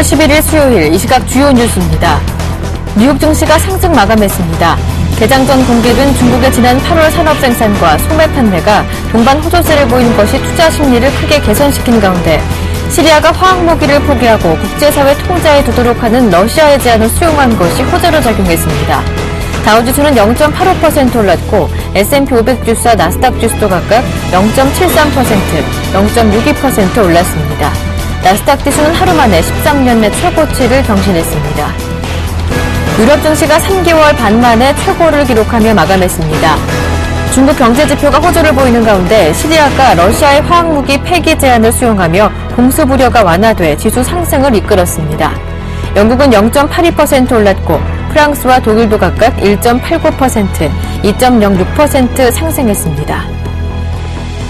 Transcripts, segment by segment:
11일 수요일 이 시각 주요 뉴스입니다. 뉴욕 증시가 상승 마감했습니다. 개장 전 공개된 중국의 지난 8월 산업 생산과 소매 판매가 동반 호조세를 보이는 것이 투자 심리를 크게 개선시킨 가운데 시리아가 화학무기를 포기하고 국제사회 통제에 두도록 하는 러시아의 제안을 수용한 것이 호재로 작용했습니다. 다우지수는 0.85% 올랐고 S&P 500 지수와 나스닥 지수도 각각 0.73%, 0.62% 올랐습니다. 나스닥 지수는 하루 만에 13년 내 최고치를 경신했습니다. 유럽 증시가 3개월 반 만에 최고를 기록하며 마감했습니다. 중국 경제지표가 호조를 보이는 가운데 시리아가 러시아의 화학무기 폐기 제한을 수용하며 공수부려가 완화돼 지수 상승을 이끌었습니다. 영국은 0.82% 올랐고 프랑스와 독일도 각각 1.89%, 2.06% 상승했습니다.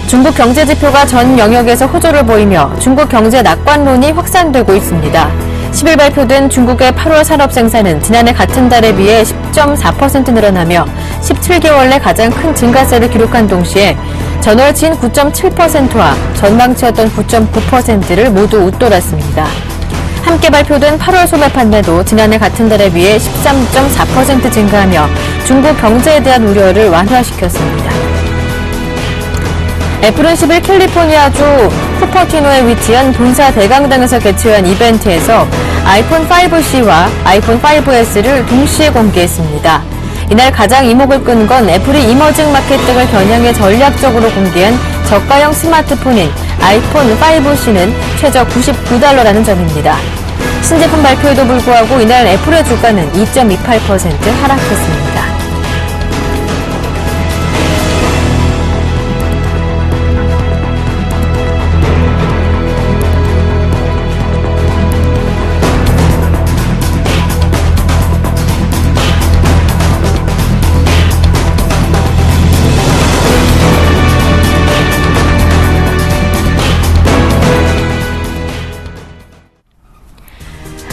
중국 경제지표가 전 영역에서 호조를 보이며 중국 경제 낙관론이 확산되고 있습니다. 10일 발표된 중국의 8월 산업 생산은 지난해 같은 달에 비해 10.4% 늘어나며 17개월 내 가장 큰 증가세를 기록한 동시에 전월치인 9.7%와 전망치였던 9.9%를 모두 웃돌았습니다. 함께 발표된 8월 소매 판매도 지난해 같은 달에 비해 13.4% 증가하며 중국 경제에 대한 우려를 완화시켰습니다. 애플은 10일 캘리포니아주 쿠퍼티노에 위치한 본사 대강당에서 개최한 이벤트에서 아이폰 5C와 아이폰 5S를 동시에 공개했습니다. 이날 가장 이목을 끈 건 애플이 이머징 마켓 등을 겨냥해 전략적으로 공개한 저가형 스마트폰인 아이폰 5C는 최저 $99라는 점입니다. 신제품 발표에도 불구하고 이날 애플의 주가는 2.28% 하락했습니다.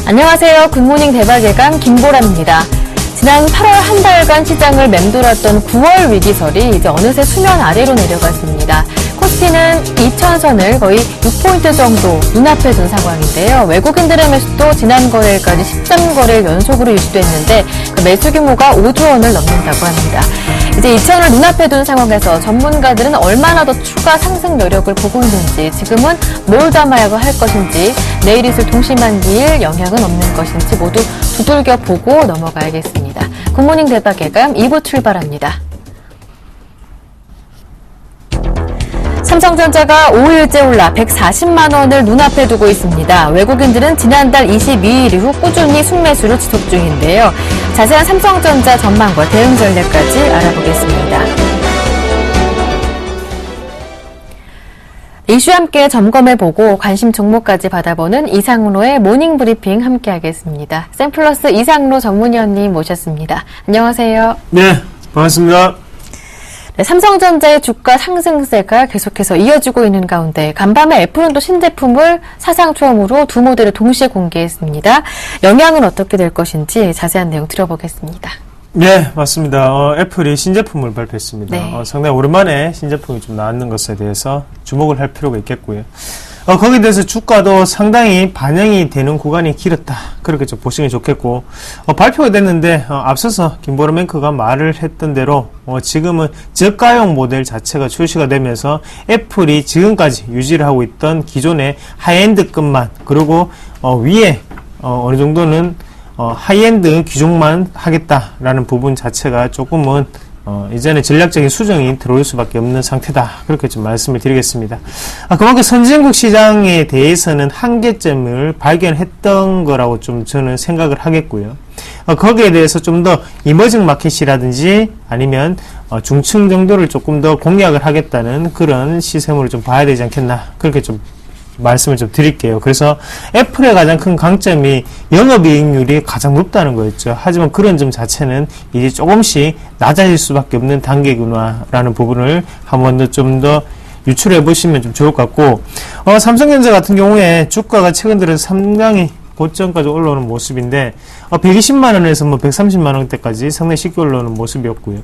안녕하세요. 굿모닝 대박예감 김보람입니다. 지난 8월 한 달간 시장을 맴돌았던 9월 위기설이 이제 어느새 수면 아래로 내려갔습니다. 코스피는 2000선을 거의 6포인트 정도 눈앞에 둔 상황인데요. 외국인들의 매수도 지난 거래일까지 13거래일 연속으로 유지됐는데 그 매수 규모가 5조 원을 넘는다고 합니다. 이제 2000을 눈앞에 둔 상황에서 전문가들은 얼마나 더 추가 상승 여력을 보고 있는지, 지금은 뭘 담아야 할 것인지, 내일 있을 동시만기일 영향은 없는 것인지 모두 두들겨 보고 넘어가야겠습니다. 굿모닝 대박예감 2부 출발합니다. 삼성전자가 5일째 올라 140만 원을 눈앞에 두고 있습니다. 외국인들은 지난달 22일 이후 꾸준히 순매수를 지속 중인데요. 자세한 삼성전자 전망과 대응 전략까지 알아보겠습니다. 이슈 함께 점검해보고 관심 종목까지 받아보는 이상로의 모닝브리핑 함께하겠습니다. 샘플러스 이상로 전문위원님 모셨습니다. 안녕하세요. 네, 반갑습니다. 네, 삼성전자의 주가 상승세가 계속해서 이어지고 있는 가운데 간밤에 애플은 또 신제품을 사상 처음으로 두 모델을 동시에 공개했습니다. 영향은 어떻게 될 것인지 자세한 내용 들어보겠습니다. 네, 맞습니다. 애플이 신제품을 발표했습니다. 네. 상당히 오랜만에 신제품이 좀 나왔는 것에 대해서 주목을 할 필요가 있겠고요. 거기에 대해서 주가도 상당히 반영이 되는 구간이 길었다. 그렇게 좀 보시면 좋겠고, 발표가 됐는데, 앞서서 김보람 앵커가 말을 했던 대로, 지금은 저가형 모델 자체가 출시가 되면서 애플이 지금까지 유지를 하고 있던 기존의 하이엔드급만, 그리고, 위에, 어느 정도는, 하이엔드 기종만 하겠다라는 부분 자체가 조금은 이제는 전략적인 수정이 들어올 수밖에 없는 상태다. 그렇게 좀 말씀을 드리겠습니다. 그만큼 선진국 시장에 대해서는 한계점을 발견했던 거라고 좀 저는 생각을 하겠고요. 거기에 대해서 좀 더 이머징 마켓이라든지 아니면 중층 정도를 조금 더 공략을 하겠다는 그런 시sem으로 좀 봐야 되지 않겠나. 그렇게 좀 말씀을 좀 드릴게요. 그래서 애플의 가장 큰 강점이 영업이익률이 가장 높다는 거였죠. 하지만 그런 점 자체는 이제 조금씩 낮아질 수밖에 없는 단계구나라는 부분을 한 번 더 좀 더 유출해 보시면 좀 좋을 것 같고, 삼성전자 같은 경우에 주가가 최근 들어 상당히 고점까지 올라오는 모습인데 120만원에서 뭐 130만원대까지 상당히 쉽게 올라오는 모습이었고요.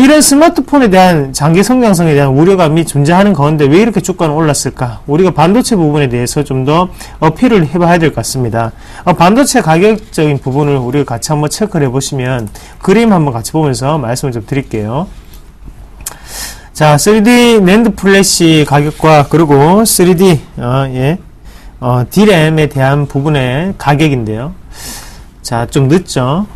이런 스마트폰에 대한 장기 성장성에 대한 우려감이 존재하는 가운데 왜 이렇게 주가는 올랐을까? 우리가 반도체 부분에 대해서 좀 더 어필을 해봐야 될 것 같습니다. 반도체 가격적인 부분을 우리가 같이 한번 체크를 해보시면 그림 한번 같이 보면서 말씀을 좀 드릴게요. 자, 3D 낸드 플래시 가격과 그리고 3D D램에 대한 부분의 가격인데요. 자, 좀 늦죠?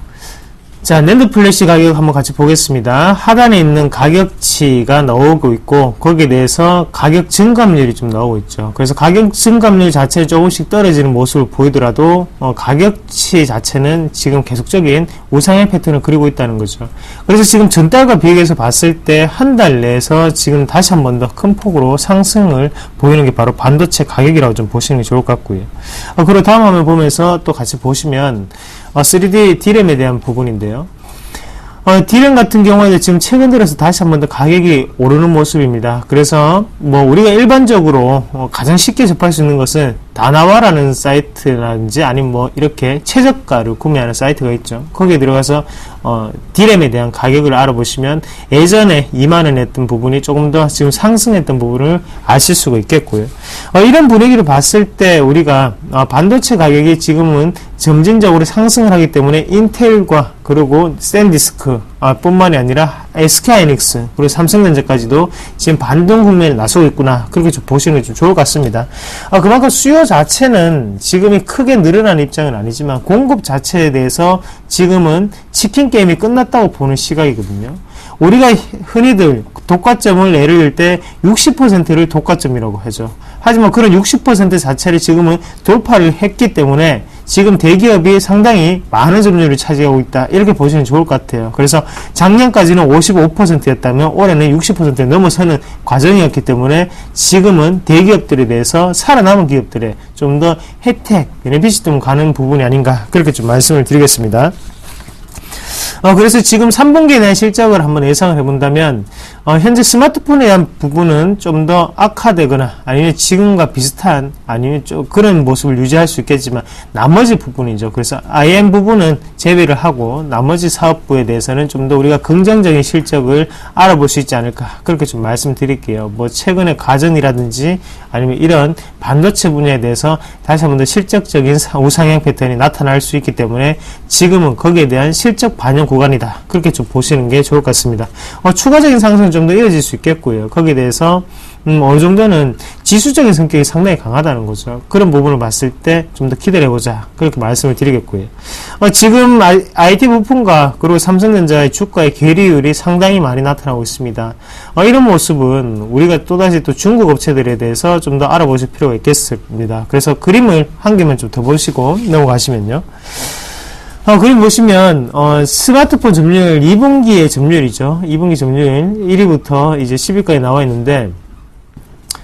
자, 낸드 플래시 가격 한번 같이 보겠습니다. 하단에 있는 가격치가 나오고 있고 거기에 대해서 가격 증감률이 좀 나오고 있죠. 그래서 가격 증감률 자체 조금씩 떨어지는 모습을 보이더라도 가격치 자체는 지금 계속적인 우상향 패턴을 그리고 있다는 거죠. 그래서 지금 전달과 비교해서 봤을 때 한 달 내에서 지금 다시 한 번 더 큰 폭으로 상승을 보이는 게 바로 반도체 가격이라고 좀 보시는 게 좋을 것 같고요. 그리고 다음 화면 보면서 또 같이 보시면 3D D램에 대한 부분인데요. D램 같은 경우에는 지금 최근 들어서 다시 한 번 더 가격이 오르는 모습입니다. 그래서 뭐 우리가 일반적으로 가장 쉽게 접할 수 있는 것은 다나와라는 사이트라든지 아니면 뭐 이렇게 최저가를 구매하는 사이트가 있죠. 거기에 들어가서 D램에 대한 가격을 알아보시면 예전에 2만원 했던 부분이 조금 더 지금 상승했던 부분을 아실 수가 있겠고요. 이런 분위기를 봤을 때 우리가 반도체 가격이 지금은 점진적으로 상승을 하기 때문에 인텔과 그리고 샌디스크 뿐만이 아니라 SK하이닉스 그리고 삼성전자까지도 지금 반등 국면에 나서고 있구나, 그렇게 좀 보시는 게 좀 좋을 것 같습니다. 그만큼 수요 자체는 지금이 크게 늘어나는 입장은 아니지만 공급 자체에 대해서 지금은 치킨 게임이 끝났다고 보는 시각이거든요. 우리가 흔히들 독과점을 예를 들 때 60%를 독과점이라고 하죠. 하지만 그런 60% 자체를 지금은 돌파를 했기 때문에 지금 대기업이 상당히 많은 점유율을 차지하고 있다, 이렇게 보시면 좋을 것 같아요. 그래서 작년까지는 55%였다면 올해는 60%에 넘어서는 과정이었기 때문에 지금은 대기업들에 대해서 살아남은 기업들의 좀 더 혜택, 베네핏이 좀 가는 부분이 아닌가, 그렇게 좀 말씀을 드리겠습니다. 그래서 지금 3분기에 대한 실적을 한번 예상을 해본다면 현재 스마트폰에 대한 부분은 좀 더 악화되거나 아니면 지금과 비슷한 아니면 좀 그런 모습을 유지할 수 있겠지만 나머지 부분이죠. 그래서 IM 부분은 제외를 하고 나머지 사업부에 대해서는 좀 더 우리가 긍정적인 실적을 알아볼 수 있지 않을까, 그렇게 좀 말씀드릴게요. 뭐 최근에 가전이라든지 아니면 이런 반도체 분야에 대해서 다시 한번 더 실적적인 우상향 패턴이 나타날 수 있기 때문에 지금은 거기에 대한 실적 반영 구간이다, 그렇게 좀 보시는 게 좋을 것 같습니다. 추가적인 상승은 좀 더 이어질 수 있겠고요. 거기에 대해서 어느 정도는 지수적인 성격이 상당히 강하다는 거죠. 그런 부분을 봤을 때 좀 더 기대를 해보자, 그렇게 말씀을 드리겠고요. 지금 IT 부품과 그리고 삼성전자의 주가의 괴리율이 상당히 많이 나타나고 있습니다. 이런 모습은 우리가 또다시 또 중국 업체들에 대해서 좀 더 알아보실 필요가 있겠습니다. 그래서 그림을 한 개만 좀 더 보시고 넘어가시면요. 그림 보시면, 스마트폰 점유율 2분기의 점유율이죠. 2분기 점유율 1위부터 이제 10위까지 나와 있는데,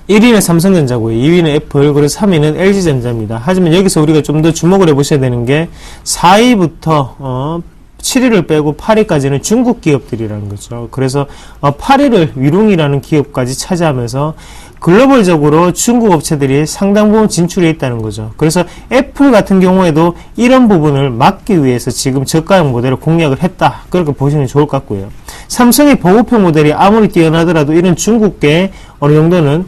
1위는 삼성전자고요. 2위는 애플, 그리고 3위는 LG전자입니다. 하지만 여기서 우리가 좀 더 주목을 해보셔야 되는 게, 4위부터, 7위를 빼고 8위까지는 중국 기업들이라는 거죠. 그래서 8위를 위룽이라는 기업까지 차지하면서 글로벌적으로 중국 업체들이 상당 부분 진출해 있다는 거죠. 그래서 애플 같은 경우에도 이런 부분을 막기 위해서 지금 저가형 모델을 공략을 했다, 그렇게 보시면 좋을 것 같고요. 삼성의 보급형 모델이 아무리 뛰어나더라도 이런 중국계 어느 정도는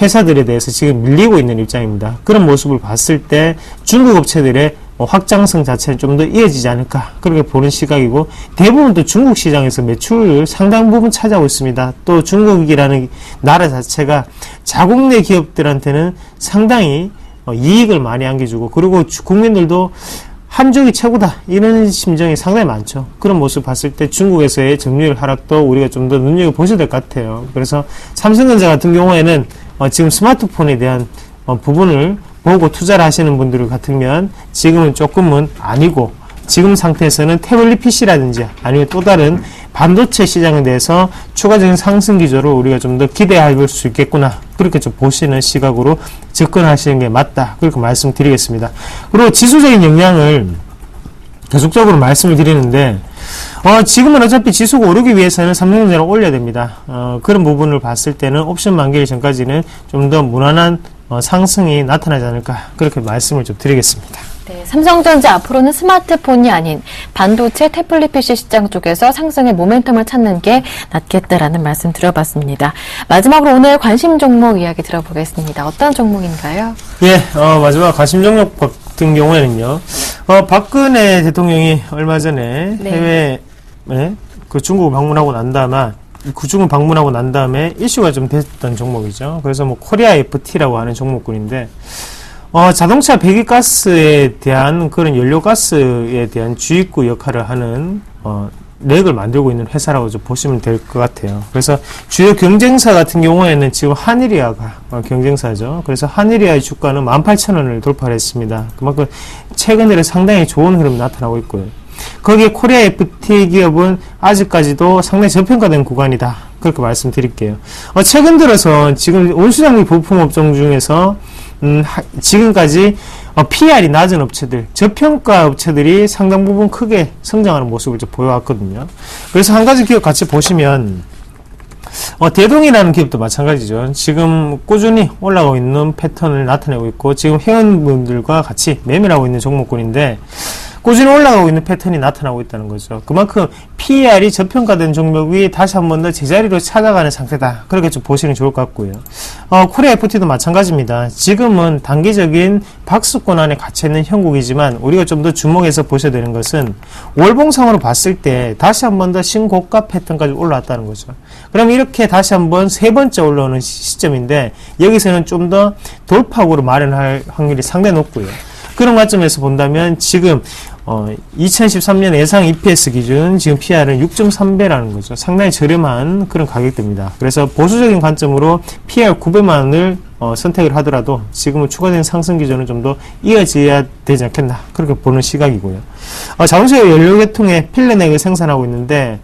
회사들에 대해서 지금 밀리고 있는 입장입니다. 그런 모습을 봤을 때 중국 업체들의 확장성 자체는 좀 더 이어지지 않을까, 그렇게 보는 시각이고, 대부분 또 중국 시장에서 매출을 상당 부분 차지하고 있습니다. 또 중국이라는 나라 자체가 자국 내 기업들한테는 상당히 이익을 많이 안겨주고, 그리고 국민들도 한족이 최고다, 이런 심정이 상당히 많죠. 그런 모습을 봤을 때 중국에서의 점유율 하락도 우리가 좀 더 눈여겨보셔야 될 것 같아요. 그래서 삼성전자 같은 경우에는 지금 스마트폰에 대한 부분을 보고 투자를 하시는 분들 같으면 지금은 조금은 아니고, 지금 상태에서는 태블릿 PC라든지 아니면 또 다른 반도체 시장에 대해서 추가적인 상승 기조를 우리가 좀 더 기대할 수 있겠구나, 그렇게 좀 보시는 시각으로 접근하시는 게 맞다, 그렇게 말씀드리겠습니다. 그리고 지수적인 영향을 계속적으로 말씀을 드리는데, 지금은 어차피 지수가 오르기 위해서는 삼성전자를 올려야 됩니다. 그런 부분을 봤을 때는 옵션 만기일 전까지는 좀 더 무난한 상승이 나타나지 않을까, 그렇게 말씀을 좀 드리겠습니다. 네, 삼성전자 앞으로는 스마트폰이 아닌 반도체 태블릿 PC 시장 쪽에서 상승의 모멘텀을 찾는 게 낫겠다라는 말씀 드려봤습니다. 마지막으로 오늘 관심 종목 이야기 들어보겠습니다. 어떤 종목인가요? 예, 마지막 관심 종목 같은 경우에는요, 박근혜 대통령이 얼마 전에 네. 해외에 그 중국을 방문하고 난 다음에 이슈가 좀 됐던 종목이죠. 그래서 뭐 코리아 FT라고 하는 종목군인데, 자동차 배기가스에 대한 그런 연료가스에 대한 주입구 역할을 하는 렉을 만들고 있는 회사라고 좀 보시면 될 것 같아요. 그래서 주요 경쟁사 같은 경우에는 지금 한일이아가 경쟁사죠. 그래서 한일이아의 주가는 18,000원을 돌파를 했습니다. 그만큼 최근 들어 상당히 좋은 흐름이 나타나고 있고요. 거기에 코리아 FT 기업은 아직까지도 상당히 저평가된 구간이다. 그렇게 말씀드릴게요. 최근 들어서 지금 온수장비 부품 업종 중에서 지금까지 PR이 낮은 업체들, 저평가 업체들이 상당 부분 크게 성장하는 모습을 좀 보여왔거든요. 그래서 한 가지 기업 같이 보시면 대동이라는 기업도 마찬가지죠. 지금 꾸준히 올라가고 있는 패턴을 나타내고 있고 지금 회원분들과 같이 매매하고 있는 종목군인데 꾸준히 올라가고 있는 패턴이 나타나고 있다는 거죠. 그만큼 PER이 저평가된 종목이 다시 한 번 더 제자리로 찾아가는 상태다. 그렇게 좀 보시는 게 좋을 것 같고요. 코리아 FT도 마찬가지입니다. 지금은 단기적인 박스권 안에 갇혀있는 형국이지만 우리가 좀 더 주목해서 보셔야 되는 것은 월봉상으로 봤을 때 다시 한 번 더 신고가 패턴까지 올라왔다는 거죠. 그럼 이렇게 다시 한 번 세 번째 올라오는 시점인데 여기서는 좀 더 돌파구로 마련할 확률이 상당히 높고요. 그런 관점에서 본다면 지금 2013년 예상 EPS 기준 지금 PR은 6.3배라는 거죠. 상당히 저렴한 그런 가격대입니다. 그래서 보수적인 관점으로 PR 900만 원을 선택을 하더라도 지금은 추가된 상승 기조는 좀 더 이어져야 되지 않겠나 그렇게 보는 시각이고요. 자동차 연료계통의 필레넥을 생산하고 있는데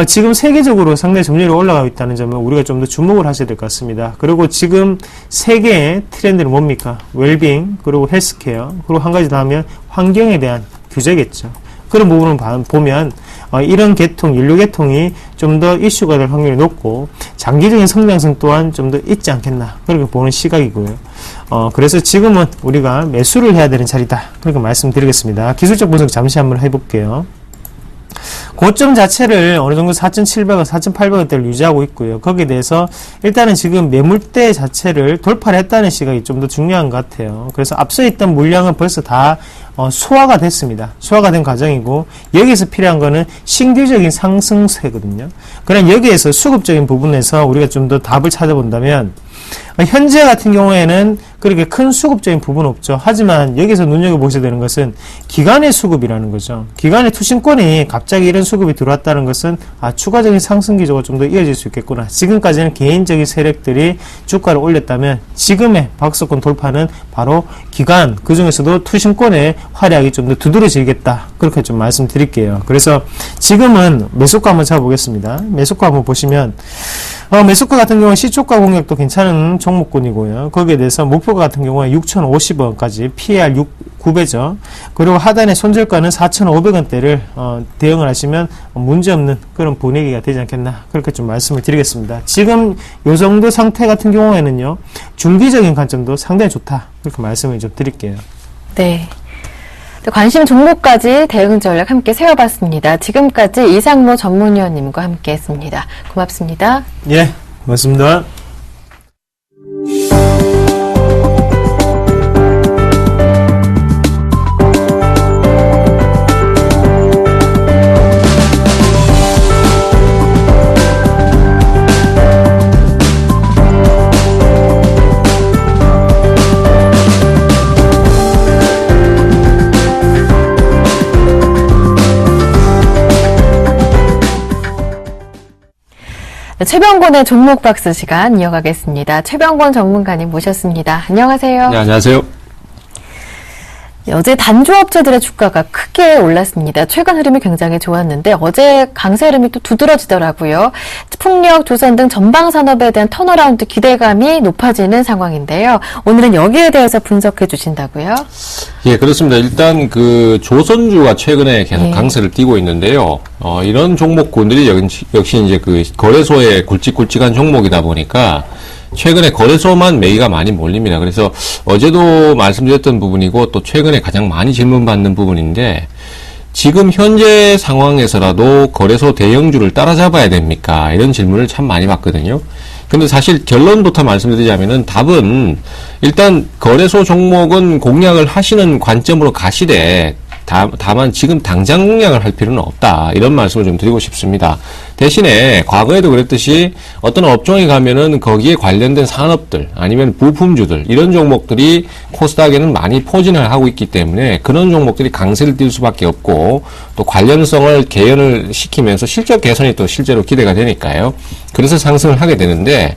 지금 세계적으로 상당히 점유율이 올라가고 있다는 점을 우리가 좀 더 주목을 하셔야 될 것 같습니다. 그리고 지금 세계의 트렌드는 뭡니까? 웰빙, 그리고 헬스케어, 그리고 한 가지 더 하면 환경에 대한 규제겠죠. 그런 부분을 보면 이런 계통, 연료 계통이 좀 더 이슈가 될 확률이 높고 장기적인 성장성 또한 좀 더 있지 않겠나 그렇게 보는 시각이고요. 그래서 지금은 우리가 매수를 해야 되는 자리다 그렇게 말씀드리겠습니다. 기술적 분석 잠시 한번 해볼게요. 고점 자체를 어느 정도 4,700원, 4,800원대를 유지하고 있고요. 거기에 대해서 일단은 지금 매물대 자체를 돌파를 했다는 시각이 좀 더 중요한 것 같아요. 그래서 앞서 있던 물량은 벌써 다 소화가 됐습니다. 소화가 된 과정이고 여기서 필요한 거는 신규적인 상승세거든요. 그럼 여기에서 수급적인 부분에서 우리가 좀 더 답을 찾아본다면 현재 같은 경우에는 그렇게 큰 수급적인 부분은 없죠. 하지만 여기서 눈여겨보셔야 되는 것은 기관의 수급이라는 거죠. 기관의 투신권이 갑자기 이런 수급이 들어왔다는 것은 추가적인 상승 기조가 좀 더 이어질 수 있겠구나. 지금까지는 개인적인 세력들이 주가를 올렸다면 지금의 박스권 돌파는 바로 기관, 그 중에서도 투신권의 활약이 좀 더 두드러지겠다. 그렇게 좀 말씀드릴게요. 그래서 지금은 매수가 한번 잡아보겠습니다. 매수가 한번 보시면 매수가 같은 경우는 시초가 공략도 괜찮은 종목군이고요. 거기에 대해서 목표가 같은 경우는 6,050원까지 PER 9배죠. 그리고 하단의 손절가는 4,500원대를 대응을 하시면 문제없는 그런 분위기가 되지 않겠나 그렇게 좀 말씀을 드리겠습니다. 지금 요 정도 상태 같은 경우에는요. 중기적인 관점도 상당히 좋다. 그렇게 말씀을 좀 드릴게요. 네. 관심 종목까지 대응 전략 함께 세워봤습니다. 지금까지 이상로 전문위원님과 함께했습니다. 고맙습니다. 예, 고맙습니다. 최병권의 종목박스 시간 이어가겠습니다. 최병권 전문가님 모셨습니다. 안녕하세요. 네, 안녕하세요. 어제 단조업체들의 주가가 크게 올랐습니다. 최근 흐름이 굉장히 좋았는데 어제 강세 흐름이 또 두드러지더라고요. 풍력, 조선 등 전방 산업에 대한 턴어라운드 기대감이 높아지는 상황인데요. 오늘은 여기에 대해서 분석해 주신다고요? 예, 그렇습니다. 일단 그 조선주가 최근에 계속 강세를 띠고 있는데요. 이런 종목군들이 역시 이제 그 거래소의 굵직굵직한 종목이다 보니까 최근에 거래소만 매기가 많이 몰립니다. 그래서 어제도 말씀드렸던 부분이고 또 최근에 가장 많이 질문받는 부분인데 지금 현재 상황에서라도 거래소 대형주를 따라잡아야 됩니까? 이런 질문을 참 많이 받거든요. 근데 사실 결론부터 말씀드리자면은 답은 일단 거래소 종목은 공략을 하시는 관점으로 가시되 다만 지금 당장 공략을 할 필요는 없다. 이런 말씀을 좀 드리고 싶습니다. 대신에 과거에도 그랬듯이 어떤 업종에 가면은 거기에 관련된 산업들 아니면 부품주들 이런 종목들이 코스닥에는 많이 포진을 하고 있기 때문에 그런 종목들이 강세를 띌 수밖에 없고 또 관련성을 개연을 시키면서 실적 개선이 또 실제로 기대가 되니까요. 그래서 상승을 하게 되는데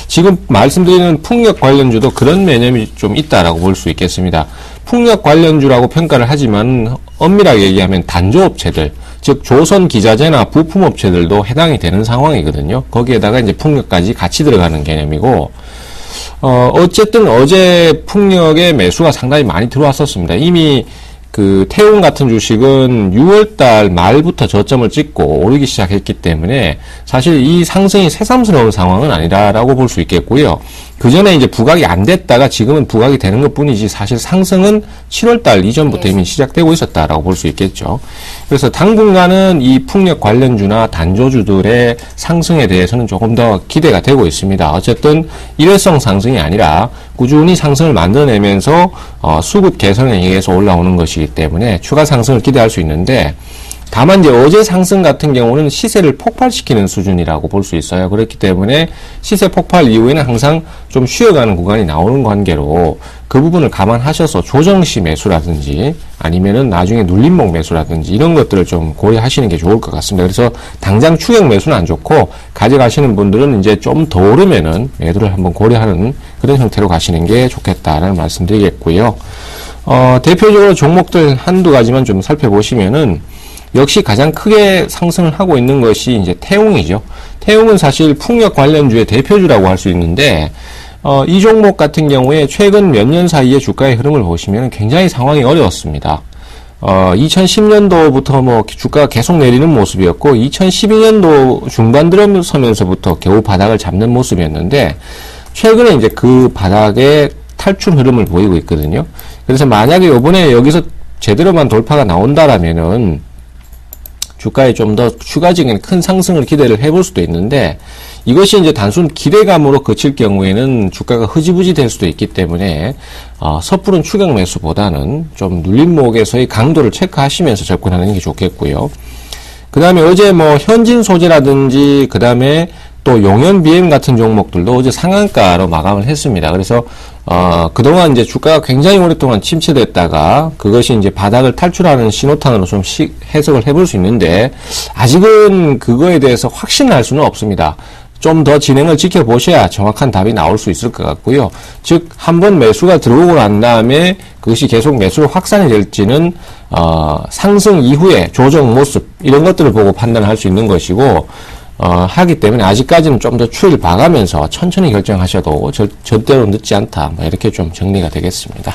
지금 말씀드리는 풍력 관련주도 그런 매념이 좀 있다라고 볼 수 있겠습니다. 풍력 관련주라고 평가를 하지만 엄밀하게 얘기하면 단조업체들, 즉 조선 기자재나 부품업체들도 해당이 되는 상황이거든요. 거기에다가 이제 풍력까지 같이 들어가는 개념이고, 어쨌든 어제 풍력의 매수가 상당히 많이 들어왔었습니다. 이미 그 태웅 같은 주식은 6월달 말부터 저점을 찍고 오르기 시작했기 때문에 사실 이 상승이 새삼스러운 상황은 아니라라고 볼 수 있겠고요. 그 전에 이제 부각이 안 됐다가 지금은 부각이 되는 것 뿐이지 사실 상승은 7월달 이전부터 이미 시작되고 있었다라고 볼 수 있겠죠. 그래서 당분간은 이 풍력 관련주나 단조주들의 상승에 대해서는 조금 더 기대가 되고 있습니다. 어쨌든 일회성 상승이 아니라 꾸준히 상승을 만들어내면서 수급 개선에 의해서 올라오는 것이기 때문에 추가 상승을 기대할 수 있는데 다만 이제 어제 상승 같은 경우는 시세를 폭발시키는 수준이라고 볼 수 있어요. 그렇기 때문에 시세 폭발 이후에는 항상 좀 쉬어가는 구간이 나오는 관계로 그 부분을 감안하셔서 조정시 매수라든지 아니면은 나중에 눌림목 매수라든지 이런 것들을 좀 고려하시는 게 좋을 것 같습니다. 그래서 당장 추격 매수는 안 좋고 가져가시는 분들은 이제 좀 더 오르면은 매도를 한번 고려하는 그런 형태로 가시는 게 좋겠다라는 말씀드리겠고요. 대표적으로 종목들 한두 가지만 좀 살펴보시면은 역시 가장 크게 상승을 하고 있는 것이 이제 태웅이죠. 태웅은 사실 풍력 관련주의 대표주라고 할 수 있는데, 이 종목 같은 경우에 최근 몇 년 사이에 주가의 흐름을 보시면 굉장히 상황이 어려웠습니다. 2010년도부터 뭐 주가가 계속 내리는 모습이었고, 2012년도 중반 들어서면서부터 겨우 바닥을 잡는 모습이었는데, 최근에 이제 그 바닥의 탈출 흐름을 보이고 있거든요. 그래서 만약에 이번에 여기서 제대로만 돌파가 나온다라면은, 주가에 좀 더 추가적인 큰 상승을 기대를 해볼 수도 있는데 이것이 이제 단순 기대감으로 그칠 경우에는 주가가 흐지부지 될 수도 있기 때문에 섣부른 추격 매수보다는 좀 눌림목에서의 강도를 체크하시면서 접근하는 게 좋겠고요. 그 다음에 어제 뭐 현진 소재라든지 그 다음에 또 용현 BM 같은 종목들도 어제 상한가로 마감을 했습니다. 그래서 그동안 이제 주가가 굉장히 오랫동안 침체됐다가 그것이 이제 바닥을 탈출하는 신호탄으로 좀 해석을 해볼 수 있는데 아직은 그거에 대해서 확신할 수는 없습니다. 좀 더 진행을 지켜보셔야 정확한 답이 나올 수 있을 것 같고요. 즉, 한번 매수가 들어오고 난 다음에 그것이 계속 매수로 확산이 될지는, 상승 이후에 조정 모습, 이런 것들을 보고 판단할 수 있는 것이고, 하기 때문에 아직까지는 좀 더 추이를 봐가면서 천천히 결정하셔도 절대로 늦지 않다. 뭐 이렇게 좀 정리가 되겠습니다.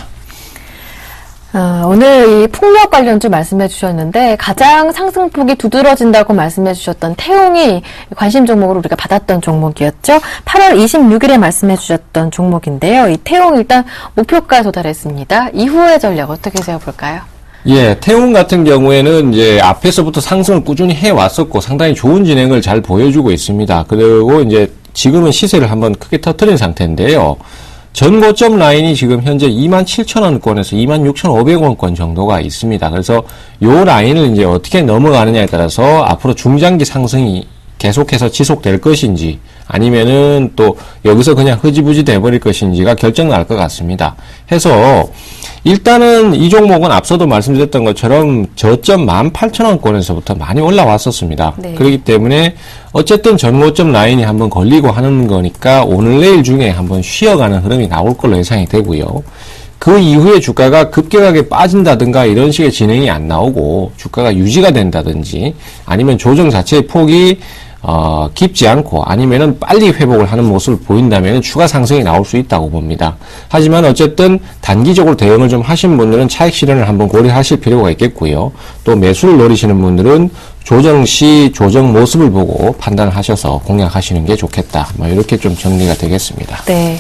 오늘 이 풍력 관련주 말씀해 주셨는데 가장 상승폭이 두드러진다고 말씀해 주셨던 태웅이 관심 종목으로 우리가 받았던 종목이었죠. 8월 26일에 말씀해 주셨던 종목인데요. 이 태웅 일단 목표가에 도달했습니다. 이후의 전략 어떻게 세워볼까요? 예, 태웅 같은 경우에는 이제 앞에서부터 상승을 꾸준히 해왔었고 상당히 좋은 진행을 잘 보여주고 있습니다. 그리고 이제 지금은 시세를 한번 크게 터뜨린 상태인데요. 전 고점 라인이 지금 현재 27,000원권에서 26,500원권 정도가 있습니다. 그래서 요 라인을 이제 어떻게 넘어가느냐에 따라서 앞으로 중장기 상승이 계속해서 지속될 것인지 아니면은 또 여기서 그냥 흐지부지 돼버릴 것인지가 결정 날 것 같습니다. 해서 일단은 이 종목은 앞서도 말씀드렸던 것처럼 저점 18,000원권에서부터 많이 올라왔었습니다. 네. 그렇기 때문에 어쨌든 전고점 라인이 한번 걸리고 하는 거니까 오늘 내일 중에 한번 쉬어가는 흐름이 나올 걸로 예상이 되고요. 그 이후에 주가가 급격하게 빠진다든가 이런 식의 진행이 안 나오고 주가가 유지가 된다든지 아니면 조정 자체의 폭이 깊지 않고 아니면은 빨리 회복을 하는 모습을 보인다면 추가 상승이 나올 수 있다고 봅니다. 하지만 어쨌든 단기적으로 대응을 좀 하신 분들은 차익 실현을 한번 고려하실 필요가 있겠고요. 또 매수를 노리시는 분들은 조정 시 조정 모습을 보고 판단을 하셔서 공략하시는 게 좋겠다. 이렇게 좀 정리가 되겠습니다. 네.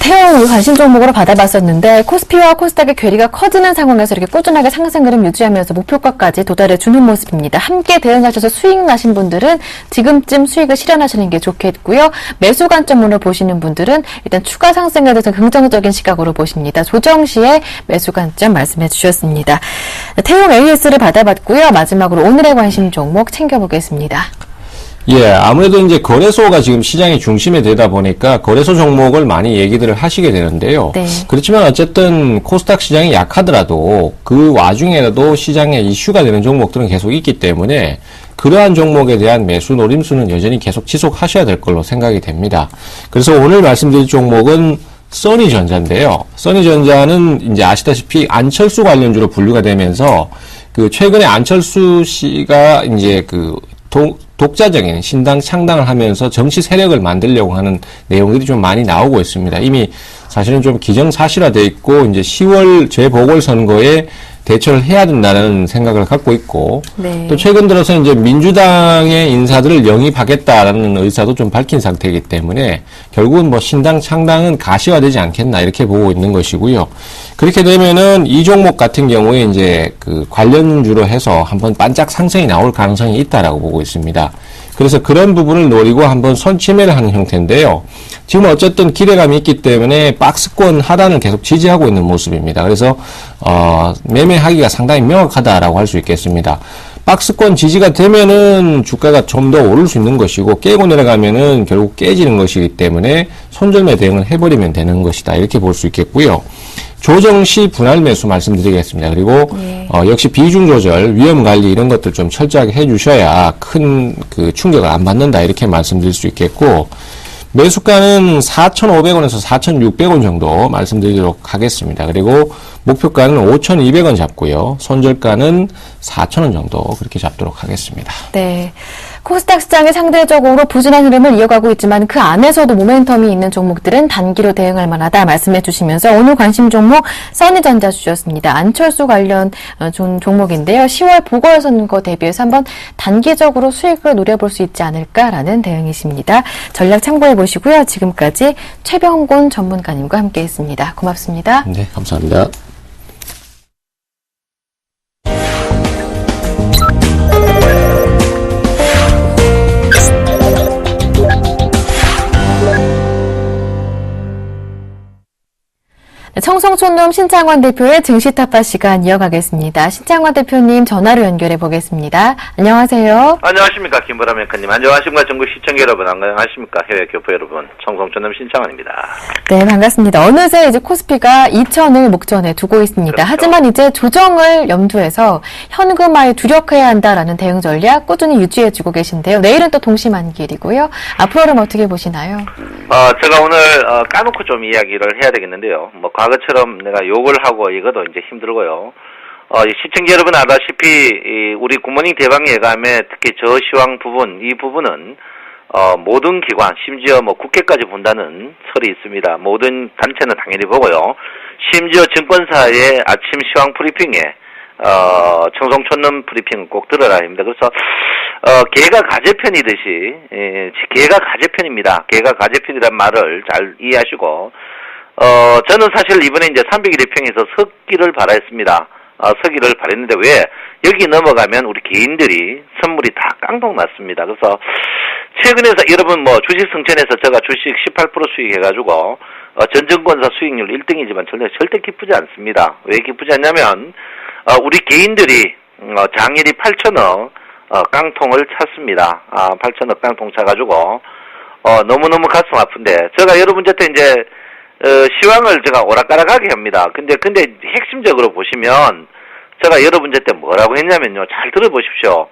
태영 관심 종목으로 받아봤었는데 코스피와 코스닥의 괴리가 커지는 상황에서 이렇게 꾸준하게 상승 흐름 유지하면서 목표가까지 도달해 주는 모습입니다. 함께 대응하셔서 수익 나신 분들은 지금쯤 수익을 실현하시는 게 좋겠고요. 매수 관점으로 보시는 분들은 일단 추가 상승에 대해서 긍정적인 시각으로 보십니다. 조정 시에 매수 관점 말씀해 주셨습니다. 태영 AS를 받아봤고요. 마지막으로 오늘의 관심 종목 챙겨보겠습니다. 예, 아무래도 이제 거래소가 지금 시장의 중심에 되다 보니까 거래소 종목을 많이 얘기들을 하시게 되는데요. 네. 그렇지만 어쨌든 코스닥 시장이 약하더라도 그 와중에라도 시장에 이슈가 되는 종목들은 계속 있기 때문에 그러한 종목에 대한 매수 노림수는 여전히 계속 지속하셔야 될 걸로 생각이 됩니다. 그래서 오늘 말씀드릴 종목은 써니전자인데요. 써니전자는 이제 아시다시피 안철수 관련주로 분류가 되면서 그 최근에 안철수 씨가 이제 그 독자적인 신당 창당을 하면서 정치 세력을 만들려고 하는 내용들이 좀 많이 나오고 있습니다. 이미 사실은 좀 기정사실화되어 있고 이제 10월 재보궐선거에 대처를 해야 된다는 생각을 갖고 있고 네. 또 최근 들어서 이제 민주당의 인사들을 영입하겠다라는 의사도 좀 밝힌 상태이기 때문에 결국은 뭐 신당 창당은 가시화되지 않겠나 이렇게 보고 있는 것이고요. 그렇게 되면은 이 종목 같은 경우에 이제 그 관련주로 해서 한번 반짝 상승이 나올 가능성이 있다라고 보고 있습니다. 그래서 그런 부분을 노리고 한번 선취매를 하는 형태인데요. 지금 어쨌든 기대감이 있기 때문에 박스권 하단을 계속 지지하고 있는 모습입니다. 그래서 매매하기가 상당히 명확하다라고 할 수 있겠습니다. 박스권 지지가 되면은 주가가 좀 더 오를 수 있는 것이고 깨고 내려가면은 결국 깨지는 것이기 때문에 손절매 대응을 해버리면 되는 것이다. 이렇게 볼 수 있겠고요. 조정 시 분할 매수 말씀드리겠습니다. 그리고 역시 비중 조절, 위험 관리 이런 것들 좀 철저하게 해주셔야 큰 그 충격을 안 받는다 이렇게 말씀드릴 수 있겠고 매수가는 4,500원에서 4,600원 정도 말씀드리도록 하겠습니다. 그리고 목표가는 5,200원 잡고요. 손절가는 4,000원 정도 그렇게 잡도록 하겠습니다. 네. 코스닥 시장이 상대적으로 부진한 흐름을 이어가고 있지만 그 안에서도 모멘텀이 있는 종목들은 단기로 대응할 만하다 말씀해 주시면서 오늘 관심 종목 써니전자 주셨습니다. 안철수 관련 종목인데요. 10월 보궐선거 대비해서 한번 단기적으로 수익을 노려볼 수 있지 않을까라는 대응이십니다. 전략 참고해 보시고요. 지금까지 최병곤 전문가님과 함께했습니다. 고맙습니다. 네, 감사합니다. 청송촌놈 신창환 대표의 증시타파 시간 이어가겠습니다. 신창환 대표님 전화로 연결해 보겠습니다. 안녕하세요. 안녕하십니까. 김보람 앵커님. 안녕하십니까. 전국 시청자 여러분. 안녕하십니까. 해외 교포 여러분. 청송촌놈 신창환입니다. 네, 반갑습니다. 어느새 이제 코스피가 2,000을 목전에 두고 있습니다. 그렇죠. 하지만 이제 조정을 염두해서 현금화에 두력해야 한다라는 대응 전략 꾸준히 유지해주고 계신데요. 내일은 또 동시만기일이고요. 앞으로는 어떻게 보시나요? 제가 오늘 까놓고 좀 이야기를 해야 되겠는데요. 뭐 과거처럼 내가 욕을 하고 이것도 이제 힘들고요. 시청자 여러분 알다시피 우리 굿모닝 대박 예감에 특히 저시황 부분 이 부분은 모든 기관 심지어 뭐 국회까지 본다는 설이 있습니다. 모든 단체는 당연히 보고요. 심지어 증권사의 아침 시황 브리핑에 청송촌놈 브리핑은 꼭 들어라 합니다. 그래서 개가 가재편이듯이 개가 가재편입니다. 개가 가재편이란 말을 잘 이해하시고 저는 사실 이번에 이제 301회 평에서 서기를 바라했습니다. 서기를 바랬는데 왜 여기 넘어가면 우리 개인들이 선물이 다 깡통났습니다. 그래서 최근에서 여러분 뭐 주식 승천에서 제가 주식 18% 수익해가지고 전증권사 수익률 1등이지만 절대 기쁘지 않습니다. 왜 기쁘지 않냐면 우리 개인들이 장일이 8천억 깡통을 찼습니다. 8천억 깡통 차가지고 너무너무 가슴 아픈데 제가 여러분한테 이제 시황을 제가 오락가락하게 합니다. 근데 핵심적으로 보시면 제가 여러분한테 뭐라고 했냐면요. 잘 들어보십시오.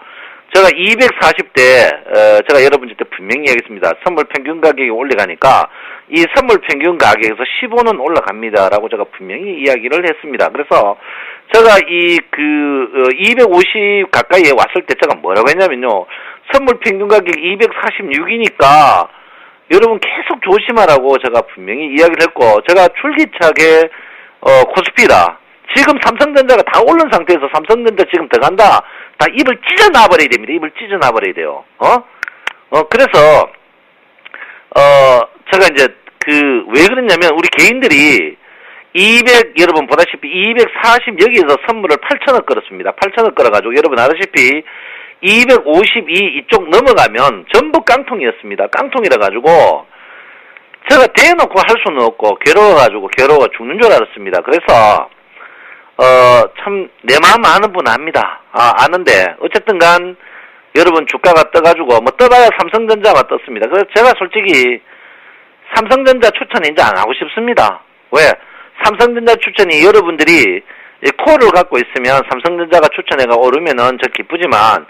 제가 240대 제가 여러분한테 분명히 얘기했습니다. 선물 평균 가격이 올라가니까 이 선물 평균 가격에서 15는 올라갑니다라고 제가 분명히 이야기를 했습니다. 그래서 제가 250 가까이에 왔을 때 제가 뭐라고 했냐면요. 선물 평균 가격 246이니까 여러분 계속 조심하라고 제가 분명히 이야기를 했고, 제가 줄기차게 코스피다. 지금 삼성전자가 다 오른 상태에서 삼성전자 지금 들어간다. 다 입을 찢어 놔버려야 됩니다. 입을 찢어 놔버려야 돼요. 그래서 제가 이제 왜 그랬냐면, 우리 개인들이 여러분 보다시피 240 여기에서 선물을 8천억 걸었습니다. 8천억 걸어가지고 여러분 아다시피 252 이쪽 넘어가면 전부 깡통이었습니다. 깡통이라 가지고 제가 대놓고 할 수는 없고 괴로워가지고 죽는 줄 알았습니다. 그래서 참 내 마음 아는 분 압니다. 아는데 어쨌든 간 여러분 주가가 떠가지고 뭐 떠봐야 삼성전자가 떴습니다. 그래서 제가 솔직히 삼성전자 추천 이제 안 하고 싶습니다. 왜? 삼성전자 추천이 여러분들이 콜을 갖고 있으면 삼성전자가 추천해가 오르면은 저 기쁘지만,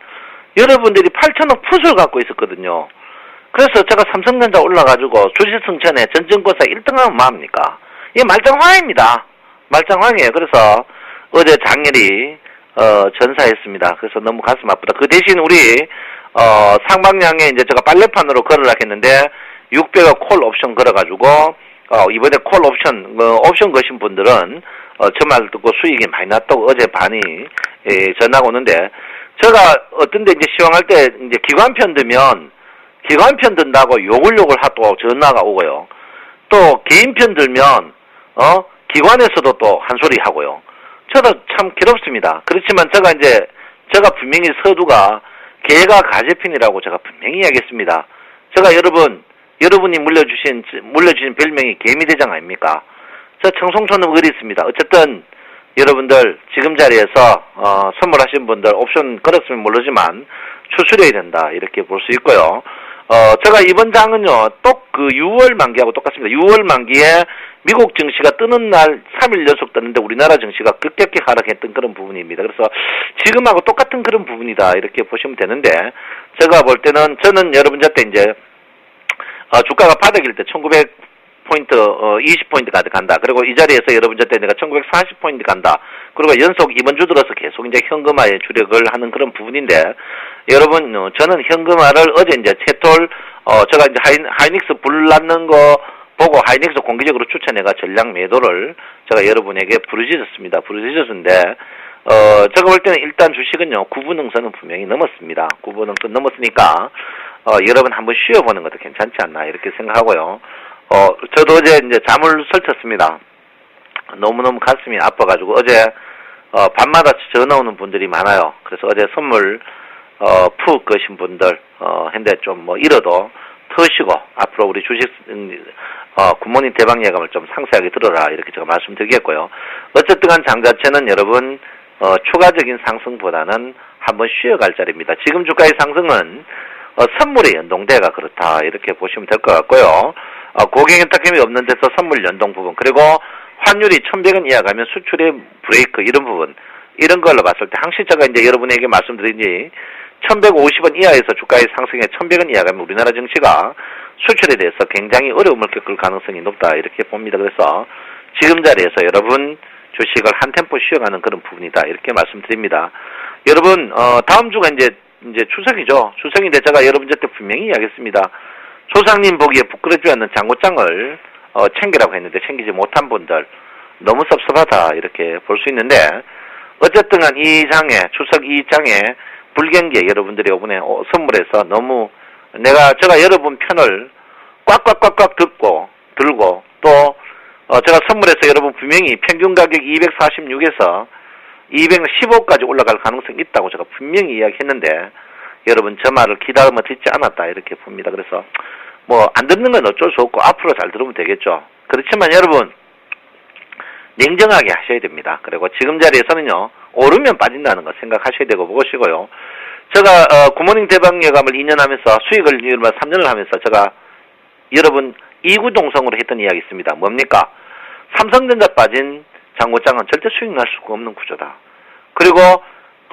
여러분들이 8천억 풋을 갖고 있었거든요. 그래서 제가 삼성전자 올라가지고 주식승천에 전전고사 1등하면 뭐합니까? 이게 말짱황입니다. 말짱황이에요. 그래서 어제 장렬히 전사했습니다. 그래서 너무 가슴 아프다. 그 대신 우리 상방향에 이제 제가 빨래판으로 걸으라 했는데 600억 콜 옵션 걸어가지고 이번에 콜 옵션 거신 분들은 저 말 듣고 수익이 많이 났다고 어제 반이 전화가 오는데, 제가 어떤데 이제 시황할 때 이제 기관편 들면 기관편 든다고 욕을 하고 전화가 오고요. 또 개인편 들면 기관에서도 또 한 소리 하고요. 저도 참 괴롭습니다. 그렇지만 제가 분명히 서두가 개가 가재핀이라고 제가 분명히 이야기했습니다. 제가 여러분이 물려주신 별명이 개미대장 아닙니까? 저 청송촌은 의리 있습니다. 어쨌든 여러분들 지금 자리에서 선물하신 분들 옵션 걸었으면 모르지만 추출해야 된다, 이렇게 볼 수 있고요. 제가 이번 장은요 또 6월 만기하고 똑같습니다. 6월 만기에 미국 증시가 뜨는 날 3일 연속 떴는데 우리나라 증시가 급격히 하락했던 그런 부분입니다. 그래서 지금하고 똑같은 그런 부분이다, 이렇게 보시면 되는데, 제가 볼 때는 저는 여러분한테 이제 주가가 바닥일 때 1900포인트, 20포인트까지 간다. 그리고 이 자리에서 여러분한테 내가 1940포인트 간다. 그리고 연속 이번 주 들어서 계속 이제 현금화에 주력을 하는 그런 부분인데, 여러분, 저는 현금화를 어제 이제 채톨, 제가 이제 하이닉스 불 났는 거 보고 하이닉스 공개적으로 추천해가 전량 매도를 제가 여러분에게 부르짖었습니다. 부르짖었는데, 제가 볼 때는 일단 주식은요, 9분응선은 분명히 넘었습니다. 9분응선 넘었으니까, 여러분 한번 쉬어보는 것도 괜찮지 않나, 이렇게 생각하고요. 저도 어제 이제 잠을 설쳤습니다. 너무너무 가슴이 아파가지고, 어제, 밤마다 전화 오는 분들이 많아요. 그래서 어제 선물, 푹 거신 분들, 했는데 좀 뭐 잃어도 터시고, 앞으로 우리 주식, 굿모닝 대박 예감을 좀 상세하게 들어라, 이렇게 제가 말씀드리겠고요. 어쨌든 간 장 자체는 여러분, 추가적인 상승보다는 한번 쉬어갈 자리입니다. 지금 주가의 상승은, 선물의 연동대가 그렇다, 이렇게 보시면 될 것 같고요. 고객의 tak임이 없는 데서 선물 연동 부분, 그리고 환율이 1100원 이하 가면 수출의 브레이크, 이런 부분, 이런 걸로 봤을 때 항시 제가 이제 여러분에게 말씀드린 지 1150원 이하에서 주가의 상승에 1100원 이하 가면 우리나라 증시가 수출에 대해서 굉장히 어려움을 겪을 가능성이 높다, 이렇게 봅니다. 그래서 지금 자리에서 여러분 주식을 한 템포 쉬어가는 그런 부분이다, 이렇게 말씀드립니다. 여러분, 다음 주가 이제 추석이죠. 추석인데 제가 여러분한테 분명히 이야기했습니다. 조상님 보기에 부끄러지 않는 장고장을 챙기라고 했는데 챙기지 못한 분들 너무 섭섭하다, 이렇게 볼 수 있는데, 어쨌든 간 이 장에, 추석 이 장에 불경기에 여러분들이 이번에 선물해서 너무 제가 여러분 편을 꽉꽉꽉꽉 들고 또 제가 선물해서 여러분 분명히 평균 가격 246에서 215까지 올라갈 가능성이 있다고 제가 분명히 이야기했는데, 여러분 저 말을 기다리며 듣지 않았다, 이렇게 봅니다. 그래서 뭐 안 듣는 건 어쩔 수 없고 앞으로 잘 들으면 되겠죠. 그렇지만 여러분 냉정하게 하셔야 됩니다. 그리고 지금 자리에서는요, 오르면 빠진다는 거 생각하셔야 되고 보시고요. 제가 굿모닝 대박 예감을 2년 하면서 수익을 3년을 하면서 제가 여러분 이구동성으로 했던 이야기 있습니다. 뭡니까? 삼성전자 빠진 장고장은 절대 수익 날 수가 없는 구조다. 그리고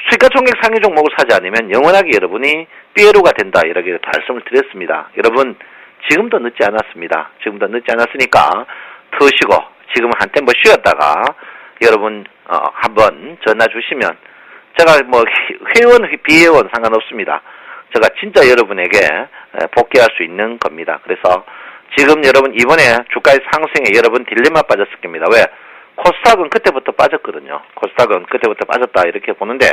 시가총액 상위 종목을 사지 않으면 영원하게 여러분이 삐에로가 된다, 이렇게 말씀을 드렸습니다. 여러분 지금도 늦지 않았습니다. 지금도 늦지 않았으니까 더 쉬고 지금은 한 템포 쉬었다가 여러분 한번 전화 주시면 제가 뭐 회원 비회원 상관없습니다. 제가 진짜 여러분에게 복귀할 수 있는 겁니다. 그래서 지금 여러분 이번에 주가의 상승에 여러분 딜레마 빠졌을 겁니다. 왜? 코스닥은 그때부터 빠졌거든요. 코스닥은 그때부터 빠졌다 이렇게 보는데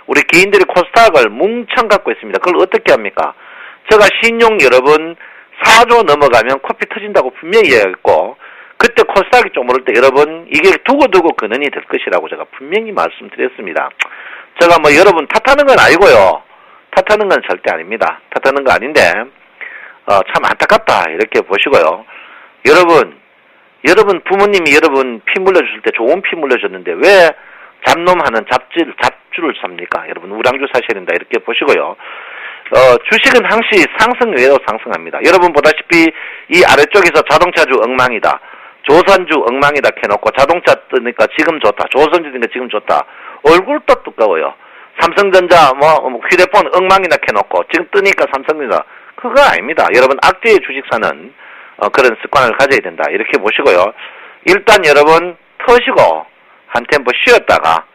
우리 개인들이 코스닥을 뭉청 갖고 있습니다. 그걸 어떻게 합니까? 제가 신용 여러분 4조 넘어가면 코피 터진다고 분명히 이야기했고 그때 코스닥이 좀 오를 때 여러분 이게 두고두고 근원이 될 것이라고 제가 분명히 말씀드렸습니다. 제가 뭐 여러분 탓하는 건 아니고요. 탓하는 건 절대 아닙니다. 탓하는 거 아닌데 참 안타깝다 이렇게 보시고요. 여러분 부모님이 여러분 피 물려주실 때 좋은 피 물려줬는데 왜 잡놈하는 잡주를 삽니까? 여러분 우량주 사셔야 된다 이렇게 보시고요. 주식은 항시 상승 외로 상승합니다. 여러분 보다시피 이 아래쪽에서 자동차주 엉망이다. 조선주 엉망이다 캐놓고 자동차 뜨니까 지금 좋다. 조선주 뜨니까 지금 좋다. 얼굴도 두꺼워요. 삼성전자 휴대폰 엉망이나 캐놓고 지금 뜨니까 삼성전자 그거 아닙니다. 여러분 악재의 주식 사는 그런 습관을 가져야 된다. 이렇게 보시고요. 일단 여러분 터시고 한 템포 쉬었다가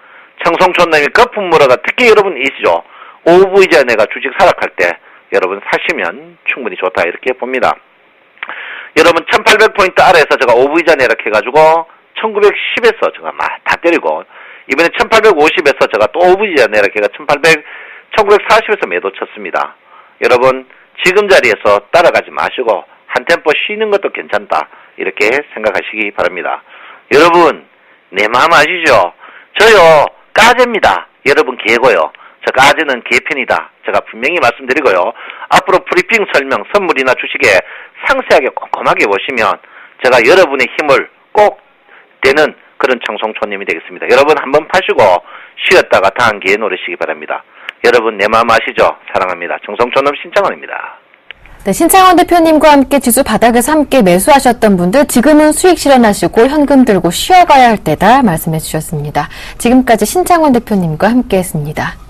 청송촌놈이 거품 물어가 특히 여러분 이시죠. 오후 이전에 내가 주식 사락할 때 여러분 사시면 충분히 좋다 이렇게 봅니다. 여러분 1800포인트 아래에서 제가 오브이자 내락 해가지고 1910에서 제가 막 다 때리고 이번에 1850에서 제가 또 오브이자 내락 해가 1940에서 매도 쳤습니다. 여러분 지금 자리에서 따라가지 마시고 한 템포 쉬는 것도 괜찮다 이렇게 생각하시기 바랍니다. 여러분 내 마음 아시죠? 저요 까제입니다. 여러분 개고요. 저 까제는 개편이다. 제가 분명히 말씀드리고요. 앞으로 브리핑 설명 선물이나 주식에 상세하게 꼼꼼하게 보시면 제가 여러분의 힘을 꼭 되는 그런 청송촌님이 되겠습니다. 여러분 한번 파시고 쉬었다가 다음 기회에 노리시기 바랍니다. 여러분 내 마음 아시죠? 사랑합니다. 청송촌놈 신창원입니다. 네, 신창원 대표님과 함께 지수 바닥에서 함께 매수하셨던 분들 지금은 수익 실현하시고 현금 들고 쉬어가야 할 때다 말씀해 주셨습니다. 지금까지 신창원 대표님과 함께했습니다.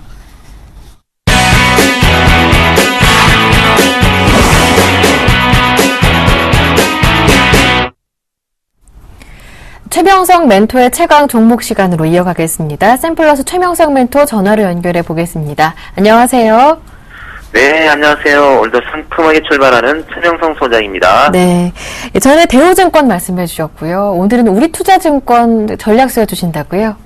최명성 멘토의 최강 종목 시간으로 이어가겠습니다. 샘플러스 최명성 멘토 전화로 연결해 보겠습니다. 안녕하세요. 네, 안녕하세요. 오늘도 상큼하게 출발하는 최명성 소장입니다. 네, 전에 대우증권 말씀해 주셨고요. 오늘은 우리투자증권 전략 세워주신다고요?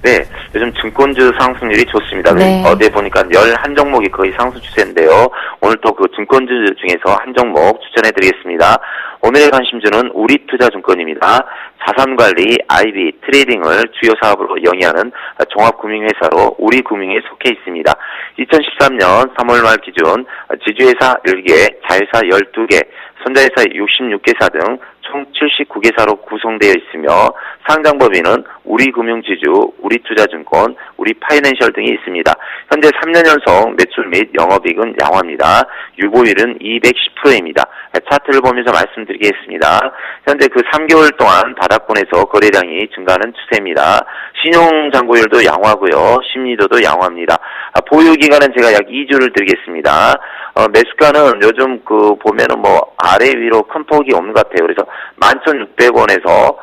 네, 요즘 증권주 상승률이 좋습니다. 네. 어제 보니까 11종목이 거의 상승 추세인데요. 오늘 또 그 증권주 중에서 한 종목 추천해드리겠습니다. 오늘의 관심주는 우리투자증권입니다. 자산관리, IB, 트레이딩을 주요 사업으로 영위하는 종합금융회사로 우리금융에 속해 있습니다. 2013년 3월 말 기준 지주회사 10개, 자회사 12개, 손자회사 66개사 등 총 79개사로 구성되어 있으며 상장법인은 우리금융지주, 우리투자증권, 우리파이낸셜 등이 있습니다. 현재 3년 연속 매출 및 영업이익은 양호합니다. 유보율은 210%입니다. 차트를 보면서 말씀드리겠습니다. 현재 그 3개월 동안 바닥권에서 거래량이 증가하는 추세입니다. 신용잔고율도 양호하고요. 심리도도 양호합니다. 보유기간은 제가 약 2주를 드리겠습니다. 매수가는 요즘 보면은 아래 위로 큰 폭이 없는 것 같아요. 그래서 11,600원에서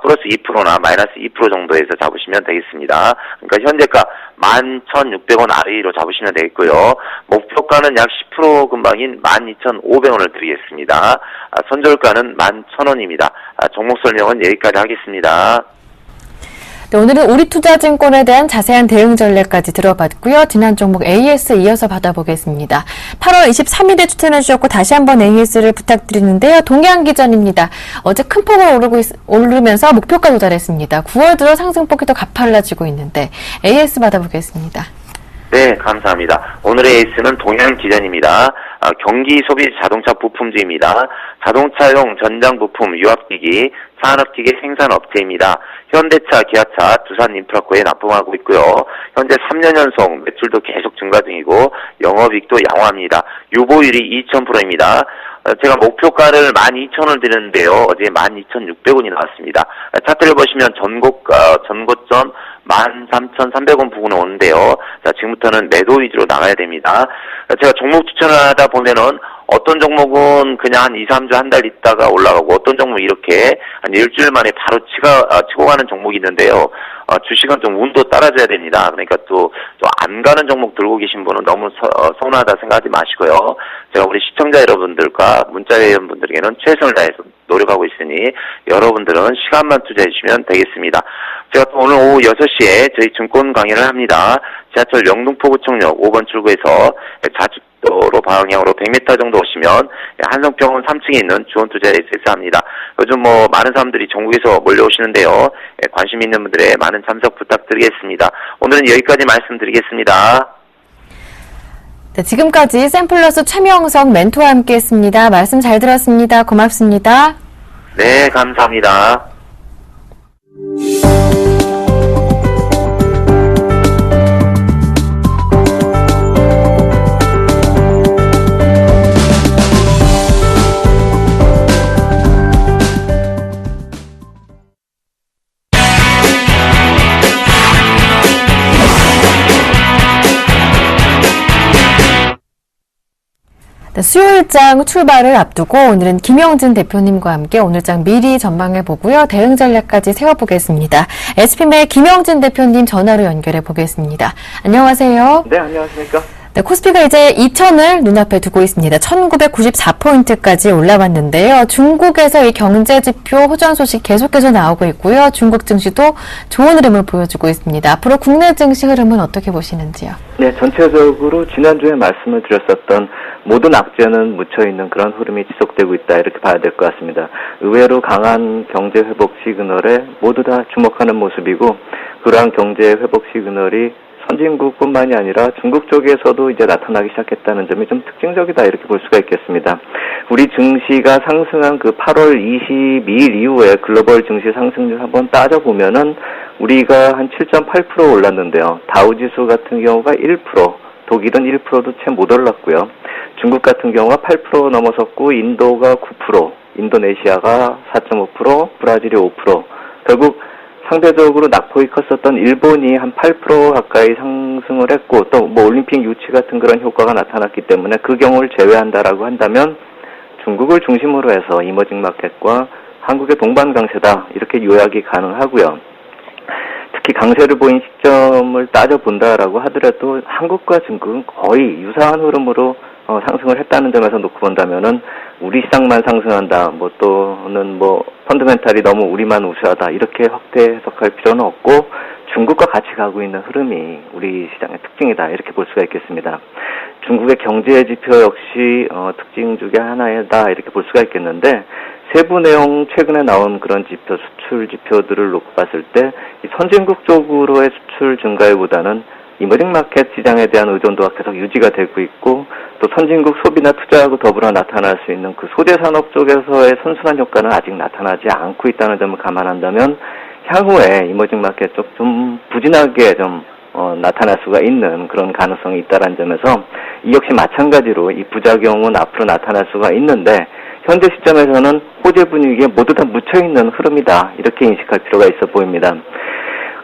플러스 2%나 마이너스 2% 정도에서 잡으시면 되겠습니다. 그러니까 현재가 11,600원 아래 위로 잡으시면 되겠고요. 목표가는 약 10% 근방인 12,500원을 드리겠습니다. 선절가는 11,000원입니다. 종목 설명은 여기까지 하겠습니다. 네, 오늘은 우리투자증권에 대한 자세한 대응 전략까지 들어봤고요. 지난 종목 AS 이어서 받아보겠습니다. 8월 23일에 추천해 주셨고 다시 한번 AS를 부탁드리는데요. 동양기전입니다. 어제 큰 폭으로 오르면서 목표가 도달했습니다. 9월 들어 상승폭이 더 가팔라지고 있는데 AS 받아보겠습니다. 네, 감사합니다. 오늘의 에이스는 동양기전입니다. 경기 소비 자동차 부품주입니다. 자동차용 전장 부품 유압기기, 산업기계 생산업체입니다. 현대차, 기아차, 두산인프라코에 납품하고 있고요. 현재 3년 연속 매출도 계속 증가 중이고 영업이익도 양호합니다. 유보율이 2000%입니다. 제가 목표가를 12,000원을 드렸는데요. 어제 12,600원이 나왔습니다. 차트를 보시면 전고점 13,300원 부근에 오는데요. 자, 지금부터는 매도 위주로 나가야 됩니다. 제가 종목 추천을 하다 보면은 어떤 종목은 그냥 한 2, 3주 한 달 있다가 올라가고 어떤 종목은 이렇게 한 일주일 만에 바로 치고 가는 종목이 있는데요. 주식은 좀 운도 따라줘야 됩니다. 그러니까 또 안 가는 종목 들고 계신 분은 너무 서운하다 생각하지 마시고요. 제가 우리 시청자 여러분들과 문자 회원분들에게는 최선을 다해서 노력하고 있으니 여러분들은 시간만 투자해 주시면 되겠습니다. 제가 또 오늘 오후 6시에 저희 증권 강의를 합니다. 지하철 영등포구청역 5번 출구에서 좌측도로 방향으로 100m 정도 오시면 한성병원 3층에 있는 주원투자에서 합니다. 요즘 많은 사람들이 전국에서 몰려오시는데요. 관심 있는 분들의 많은 참석 부탁드리겠습니다. 오늘은 여기까지 말씀드리겠습니다. 네, 지금까지 샘플러스 최명석 멘토와 함께했습니다. 말씀 잘 들었습니다. 고맙습니다. 네, 감사합니다. 네, 수요일장 출발을 앞두고 오늘은 김영진 대표님과 함께 오늘장 미리 전망해보고요. 대응 전략까지 세워보겠습니다. SPM의 김영진 대표님 전화로 연결해 보겠습니다. 안녕하세요. 네, 안녕하십니까. 네, 코스피가 이제 2,000을 눈앞에 두고 있습니다. 1,994포인트까지 올라왔는데요. 중국에서 이 경제지표 호전 소식 계속해서 나오고 있고요. 중국 증시도 좋은 흐름을 보여주고 있습니다. 앞으로 국내 증시 흐름은 어떻게 보시는지요? 네, 전체적으로 지난주에 말씀을 드렸었던 모든 악재는 묻혀있는 그런 흐름이 지속되고 있다 이렇게 봐야 될 것 같습니다. 의외로 강한 경제 회복 시그널에 모두 다 주목하는 모습이고 그러한 경제 회복 시그널이 선진국뿐만이 아니라 중국 쪽에서도 이제 나타나기 시작했다는 점이 좀 특징적이다 이렇게 볼 수가 있겠습니다. 우리 증시가 상승한 그 8월 22일 이후에 글로벌 증시 상승률 한번 따져보면은 우리가 한 7.8% 올랐는데요. 다우지수 같은 경우가 1%, 독일은 1%도 채 못 올랐고요. 중국 같은 경우가 8% 넘어섰고 인도가 9%, 인도네시아가 4.5%, 브라질이 5%. 결국 상대적으로 낙폭이 컸었던 일본이 한 8% 가까이 상승을 했고 또 올림픽 유치 같은 그런 효과가 나타났기 때문에 그 경우를 제외한다라고 한다면 중국을 중심으로 해서 이머징 마켓과 한국의 동반 강세다 이렇게 요약이 가능하고요. 특히 강세를 보인 시점을 따져본다라고 하더라도 한국과 중국은 거의 유사한 흐름으로 상승을 했다는 점에서 놓고 본다면은 우리 시장만 상승한다, 또는 펀더멘탈이 너무 우리만 우세하다 이렇게 확대 해석할 필요는 없고 중국과 같이 가고 있는 흐름이 우리 시장의 특징이다 이렇게 볼 수가 있겠습니다. 중국의 경제 지표 역시 특징 중에 하나이다 이렇게 볼 수가 있겠는데 세부 내용 최근에 나온 그런 지표, 수출 지표들을 놓고 봤을 때 이 선진국 쪽으로의 수출 증가율보다는 이머징 마켓 시장에 대한 의존도가 계속 유지가 되고 있고 또 선진국 소비나 투자하고 더불어 나타날 수 있는 그 소재 산업 쪽에서의 선순환 효과는 아직 나타나지 않고 있다는 점을 감안한다면 향후에 이머징 마켓 쪽 좀 부진하게 좀 나타날 수가 있는 그런 가능성이 있다는 점에서 이 역시 마찬가지로 이 부작용은 앞으로 나타날 수가 있는데 현재 시점에서는 호재 분위기에 모두 다 묻혀있는 흐름이다 이렇게 인식할 필요가 있어 보입니다.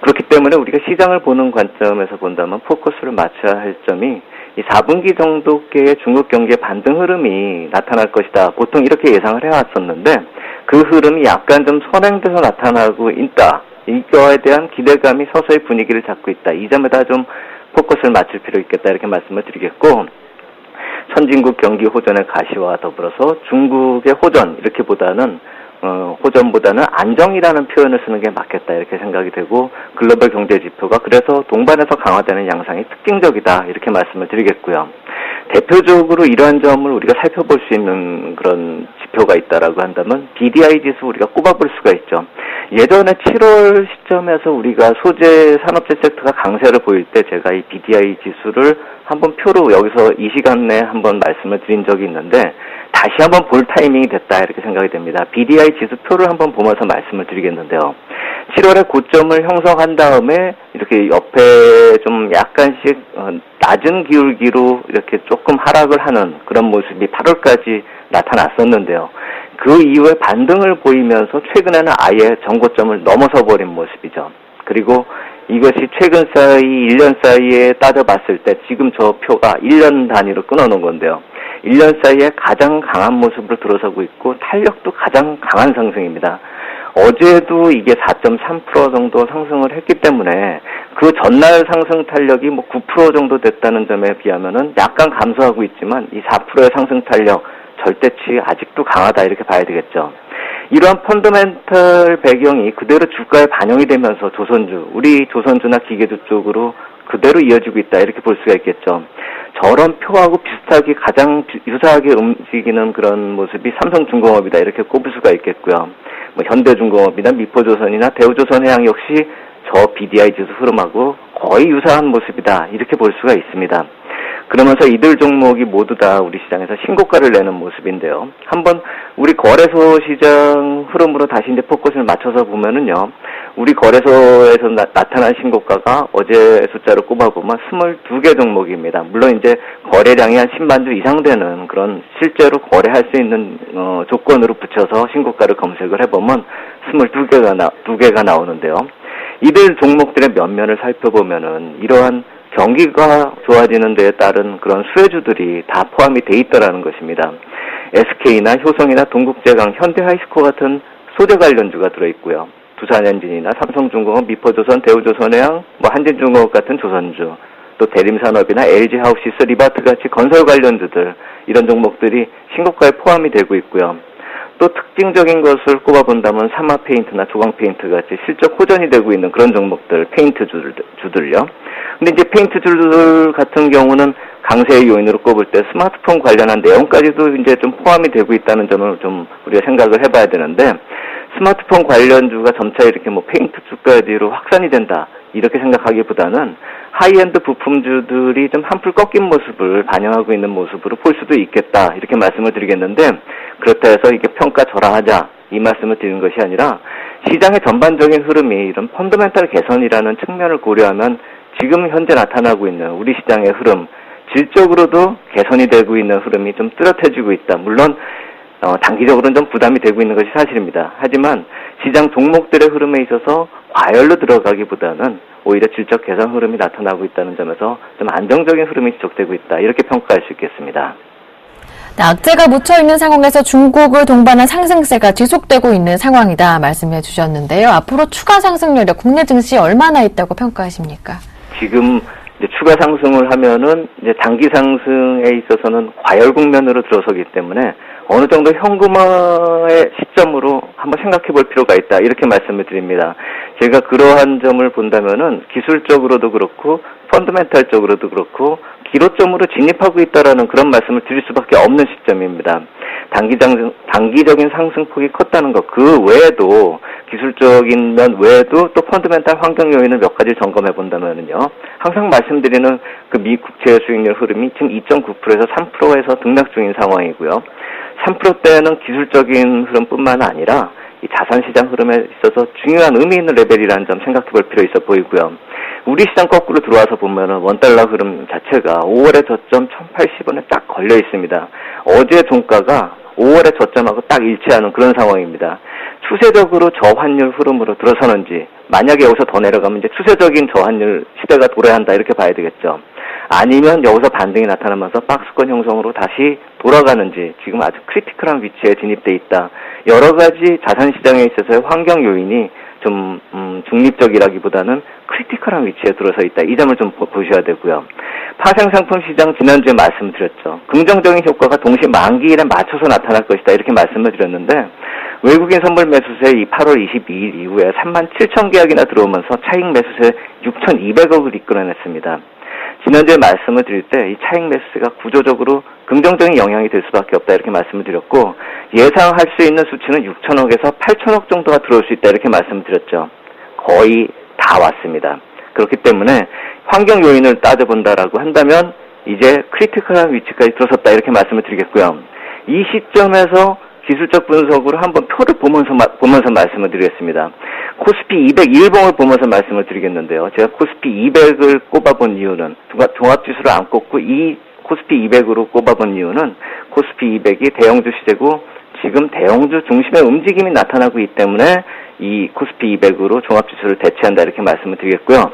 그렇기 때문에 우리가 시장을 보는 관점에서 본다면 포커스를 맞춰야 할 점이 이 4분기 정도께의 중국 경기의 반등 흐름이 나타날 것이다. 보통 이렇게 예상을 해왔었는데 그 흐름이 약간 좀 선행돼서 나타나고 있다. 이거에 대한 기대감이 서서히 분위기를 잡고 있다. 이 점에다 좀 포커스를 맞출 필요 있겠다 이렇게 말씀을 드리겠고 선진국 경기 호전의 가시와 더불어서 중국의 호전 이렇게보다는 호전보다는 안정이라는 표현을 쓰는 게 맞겠다 이렇게 생각이 되고 글로벌 경제 지표가 그래서 동반해서 강화되는 양상이 특징적이다 이렇게 말씀을 드리겠고요. 대표적으로 이러한 점을 우리가 살펴볼 수 있는 그런 지표가 있다라고 한다면 BDI 지수 우리가 꼽아볼 수가 있죠. 예전에 7월 시점에서 우리가 소재 산업재 섹터가 강세를 보일 때 제가 이 BDI 지수를 한번 표로 여기서 이 시간 내에 한번 말씀을 드린 적이 있는데 다시 한번 볼 타이밍이 됐다 이렇게 생각이 됩니다. BDI 지수표를 한번 보면서 말씀을 드리겠는데요. 7월에 고점을 형성한 다음에 이렇게 옆에 좀 약간씩 낮은 기울기로 이렇게 조금 하락을 하는 그런 모습이 8월까지 나타났었는데요. 그 이후에 반등을 보이면서 최근에는 아예 전고점을 넘어서 버린 모습이죠. 그리고 이것이 최근 사이 1년 사이에 따져봤을 때 지금 저 표가 1년 단위로 끊어놓은 건데요. 1년 사이에 가장 강한 모습으로 들어서고 있고 탄력도 가장 강한 상승입니다. 어제도 이게 4.3% 정도 상승을 했기 때문에 그 전날 상승 탄력이 뭐 9% 정도 됐다는 점에 비하면은 약간 감소하고 있지만 이 4%의 상승 탄력 절대치 아직도 강하다 이렇게 봐야 되겠죠. 이러한 펀더멘털 배경이 그대로 주가에 반영이 되면서 우리 조선주나 기계주 쪽으로 그대로 이어지고 있다 이렇게 볼 수가 있겠죠. 저런 표하고 비슷하게 가장 유사하게 움직이는 그런 모습이 삼성중공업이다 이렇게 꼽을 수가 있겠고요. 뭐 현대중공업이나 미포조선이나 대우조선해양 역시 저 BDI 지수 흐름하고 거의 유사한 모습이다 이렇게 볼 수가 있습니다. 그러면서 이들 종목이 모두 다 우리 시장에서 신고가를 내는 모습인데요. 한번 우리 거래소 시장 흐름으로 다시 이제 포커스를 맞춰서 보면은요. 우리 거래소에서 나타난 신고가가 어제 숫자로 꼽아보면 22개 종목입니다. 물론 이제 거래량이 한 10만 주 이상 되는 그런 실제로 거래할 수 있는 조건으로 붙여서 신고가를 검색을 해보면 22개가 나오는데요. 이들 종목들의 면면을 살펴보면은 이러한 경기가 좋아지는 데에 따른 그런 수혜주들이 다 포함이 돼 있다라는 것입니다. SK나 효성이나 동국제강, 현대하이스코 같은 소재 관련주가 들어있고요. 두산엔진이나 삼성중공업, 미포조선, 대우조선해양, 한진중공업 같은 조선주, 또 대림산업이나 LG하우시스, 리바트 같이 건설 관련주들 이런 종목들이 신고가에 포함이 되고 있고요. 또 특징적인 것을 꼽아본다면 삼화페인트나 조광페인트 같이 실적 호전이 되고 있는 그런 종목들, 페인트주들요. 근데 이제 페인트주들 같은 경우는 강세의 요인으로 꼽을 때 스마트폰 관련한 내용까지도 이제 좀 포함이 되고 있다는 점을 좀 우리가 생각을 해봐야 되는데, 스마트폰 관련주가 점차 이렇게 페인트 주까지로 확산이 된다 이렇게 생각하기보다는 하이엔드 부품주들이 좀 한풀 꺾인 모습을 반영하고 있는 모습으로 볼 수도 있겠다 이렇게 말씀을 드리겠는데, 그렇다 해서 이게 평가절하하자 이 말씀을 드리는 것이 아니라 시장의 전반적인 흐름이 이런 펀더멘탈 개선이라는 측면을 고려하면 지금 현재 나타나고 있는 우리 시장의 흐름, 질적으로도 개선이 되고 있는 흐름이 좀 뚜렷해지고 있다. 물론 단기적으로는 좀 부담이 되고 있는 것이 사실입니다. 하지만 시장 종목들의 흐름에 있어서 과열로 들어가기보다는 오히려 질적 개선 흐름이 나타나고 있다는 점에서 좀 안정적인 흐름이 지속되고 있다. 이렇게 평가할 수 있겠습니다. 악재가 묻혀있는 상황에서 중국을 동반한 상승세가 지속되고 있는 상황이다 말씀해 주셨는데요. 앞으로 추가 상승 여력 국내 증시에 얼마나 있다고 평가하십니까? 지금 이제 추가 상승을 하면은 이제 단기 상승에 있어서는 과열 국면으로 들어서기 때문에 어느 정도 현금화의 시점으로 한번 생각해 볼 필요가 있다. 이렇게 말씀을 드립니다. 제가 그러한 점을 본다면은 기술적으로도 그렇고 펀더멘탈적으로도 그렇고 기로점으로 진입하고 있다라는 그런 말씀을 드릴 수밖에 없는 시점입니다. 단기적인 상승폭이 컸다는 것, 그 외에도 기술적인 면 외에도 또 펀더멘탈 환경 요인을 몇 가지 점검해 본다면은요, 항상 말씀드리는 그 미 국채 수익률 흐름이 지금 2.9%에서 3%에서 등락 중인 상황이고요. 3%대는 기술적인 흐름뿐만 아니라 이 자산시장 흐름에 있어서 중요한 의미 있는 레벨이라는 점 생각해 볼 필요 있어 보이고요. 우리 시장 거꾸로 들어와서 보면은 원달러 흐름 자체가 5월의 저점 1080원에 딱 걸려 있습니다. 어제 종가가 5월의 저점하고 딱 일치하는 그런 상황입니다. 추세적으로 저환율 흐름으로 들어서는지, 만약에 여기서 더 내려가면 이제 추세적인 저환율 시대가 돌아야 한다 이렇게 봐야 되겠죠. 아니면 여기서 반등이 나타나면서 박스권 형성으로 다시 돌아가는지, 지금 아주 크리티컬한 위치에 진입돼 있다. 여러 가지 자산시장에 있어서의 환경 요인이 좀 중립적이라기보다는 크리티컬한 위치에 들어서 있다. 이 점을 좀 보셔야 되고요. 파생상품 시장 지난주에 말씀드렸죠. 긍정적인 효과가 동시 만기일에 맞춰서 나타날 것이다. 이렇게 말씀을 드렸는데, 외국인 선물 매수세 이 8월 22일 이후에 37,000계약이나 들어오면서 차익 매수세 6,200억을 이끌어냈습니다. 지난주에 말씀을 드릴 때 이 차익 매수세가 구조적으로 긍정적인 영향이 될 수밖에 없다 이렇게 말씀을 드렸고, 예상할 수 있는 수치는 6천억에서 8천억 정도가 들어올 수 있다 이렇게 말씀을 드렸죠. 거의 다 왔습니다. 그렇기 때문에 환경 요인을 따져본다라고 한다면 이제 크리티컬한 위치까지 들어섰다 이렇게 말씀을 드리겠고요. 이 시점에서 기술적 분석으로 한번 표를 보면서 말씀을 드리겠습니다. 코스피 200 일봉을 보면서 말씀을 드리겠는데요. 제가 코스피 200을 꼽아본 이유는, 종합지수를 안 꼽고 이 코스피 200으로 꼽아본 이유는, 코스피 200이 대형주 시세고 지금 대형주 중심의 움직임이 나타나고 있기 때문에 이 코스피 200으로 종합지수를 대체한다 이렇게 말씀을 드리겠고요.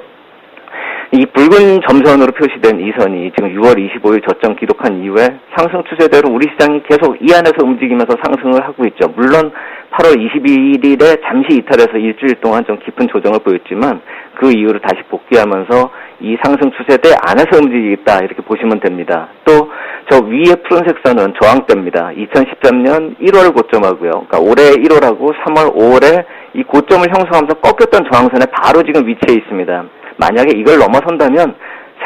이 붉은 점선으로 표시된 이 선이 지금 6월 25일 저점 기록한 이후에 상승 추세대로 우리 시장이 계속 이 안에서 움직이면서 상승을 하고 있죠. 물론 8월 22일에 잠시 이탈해서 일주일 동안 좀 깊은 조정을 보였지만 그 이후로 다시 복귀하면서 이 상승 추세대 안에서 움직이겠다 이렇게 보시면 됩니다. 또 저 위에 푸른색 선은 저항대입니다. 2013년 1월 고점하고요. 그러니까 올해 1월하고 3월, 5월에 이 고점을 형성하면서 꺾였던 저항선에 바로 지금 위치해 있습니다. 만약에 이걸 넘어선다면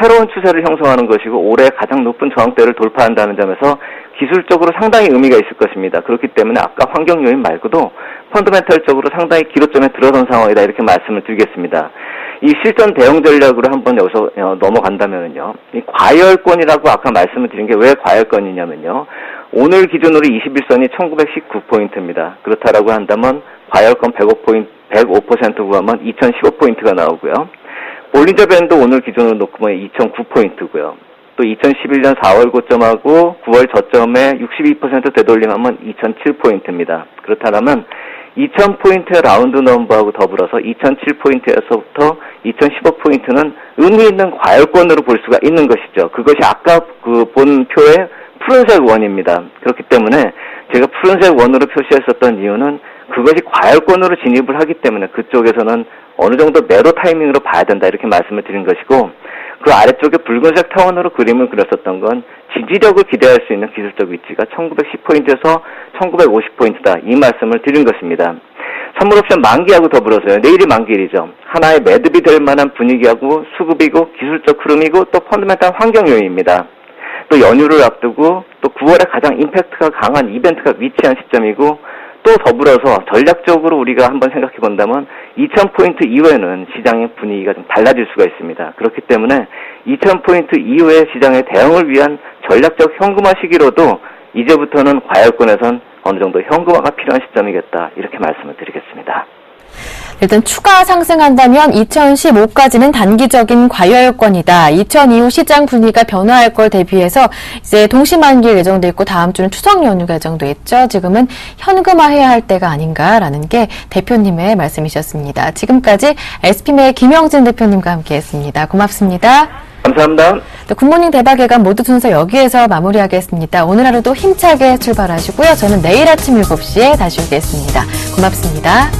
새로운 추세를 형성하는 것이고 올해 가장 높은 저항대를 돌파한다는 점에서 기술적으로 상당히 의미가 있을 것입니다. 그렇기 때문에 아까 환경 요인 말고도 펀더멘털적으로 상당히 기로점에 들어선 상황이다 이렇게 말씀을 드리겠습니다. 이 실전 대응 전략으로 한번 여기서 넘어간다면요. 이 과열권이라고 아까 말씀을 드린 게 왜 과열권이냐면요. 오늘 기준으로 21선이 1919포인트입니다. 그렇다라고 한다면 과열권 105% 구하면 2015포인트가 나오고요. 볼린저 밴드 오늘 기준으로 놓고 보면 2009포인트고요. 또 2011년 4월 고점하고 9월 저점에 62% 되돌림하면 2007포인트입니다. 그렇다면 2000포인트의 라운드 넘버하고 더불어서 2007포인트에서부터 2015포인트는 의미 있는 과열권으로 볼 수가 있는 것이죠. 그것이 아까 그 본 표의 푸른색 원입니다. 그렇기 때문에 제가 푸른색 원으로 표시했었던 이유는 그것이 과열권으로 진입을 하기 때문에 그쪽에서는 어느 정도 매도 타이밍으로 봐야 된다 이렇게 말씀을 드린 것이고 그 아래쪽에 붉은색 타원으로 그림을 그렸었던 건 지지력을 기대할 수 있는 기술적 위치가 1910포인트에서 1950포인트다 이 말씀을 드린 것입니다. 선물 옵션 만기하고 더불어서요. 내일이 만기일이죠. 하나의 매듭이 될 만한 분위기하고 수급이고 기술적 흐름이고 또 펀더멘탈 환경 요인입니다. 또 연휴를 앞두고 또 9월에 가장 임팩트가 강한 이벤트가 위치한 시점이고 또 더불어서 전략적으로 우리가 한번 생각해 본다면 2000포인트 이후에는 시장의 분위기가 좀 달라질 수가 있습니다. 그렇기 때문에 2000포인트 이후의 시장의 대응을 위한 전략적 현금화 시기로도 이제부터는 과열권에선 어느 정도 현금화가 필요한 시점이겠다 이렇게 말씀을 드리겠습니다. 일단 추가 상승한다면 2015까지는 단기적인 과열권이다. 2000 이후 시장 분위기가 변화할 걸 대비해서 이제 동시만기일 예정돼 있고 다음 주는 추석 연휴가 예정돼 있죠. 지금은 현금화해야 할 때가 아닌가라는 게 대표님의 말씀이셨습니다. 지금까지 SPM의 김영진 대표님과 함께했습니다. 고맙습니다. 감사합니다. 굿모닝 대박예감 모두 순서 여기에서 마무리하겠습니다. 오늘 하루도 힘차게 출발하시고요. 저는 내일 아침 7시에 다시 오겠습니다. 고맙습니다.